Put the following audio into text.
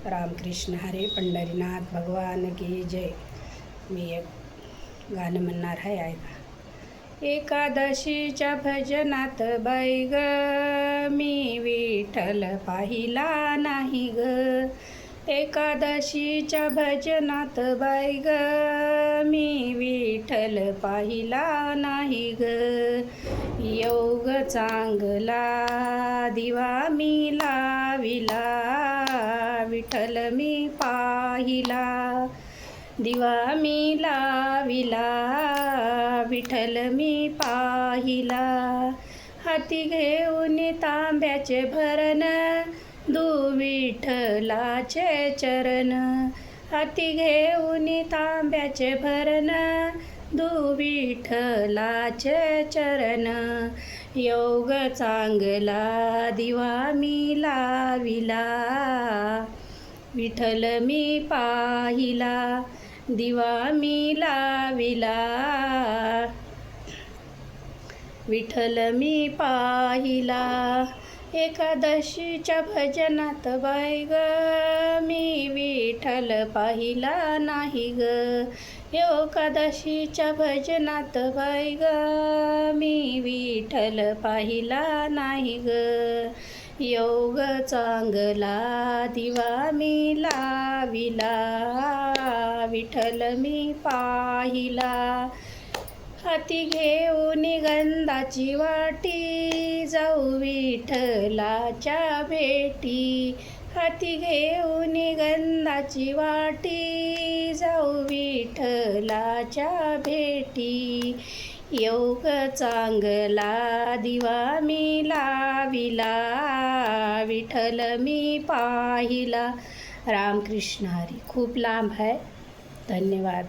रामकृष्ण हरे पंढरीनाथ भगवान की जय। मी एक गाणं म्हणणार आहे, ऐका. एकादशीच्या भजनात बाई ग, मी विठ्ठल पाहिला नाही ग. एकादशीच्या भजनात बाई ग, मी विठ्ठल पाहिला नाही ग. योग चांगला दिवा मी लाविला, विठ्ठल मी पाहिला. दिवा मी लाविला, विठ्ठल मी पाहिला. हाती घेऊन तांब्याचे भरण, दू विठ्ठलाचे चरण. हाती घेऊन तांब्याचे भरण, दू विठ्ठलाचे चरण. योग चांगला दिवा मी लाविला, विठ्ठल मी पाहिला. दिवा मी लाविला, विठ्ठल मी पाहिला. एकादशीच्या भजनात बाई ग, मी विठ्ठल पाहिला नाही ग. एकादशीच्या भजनात बाई ग, मी विठ्ठल पाहिला नाही ग. योग चांगला दिवा मी लाविला, विठ्ठल मी पाहिला. हाती घेऊन गंधाची वाटी, जाऊ विठ्ठलाच्या भेटी. हाती घेऊन गंधाची वाटी, जाऊ विठ्ठलाच्या भेटी. योग चांगला दिवा मी लाविला, विठ्ठल मी पाहिला. रामकृष्ण हरी. खूप लांब आहे. धन्यवाद.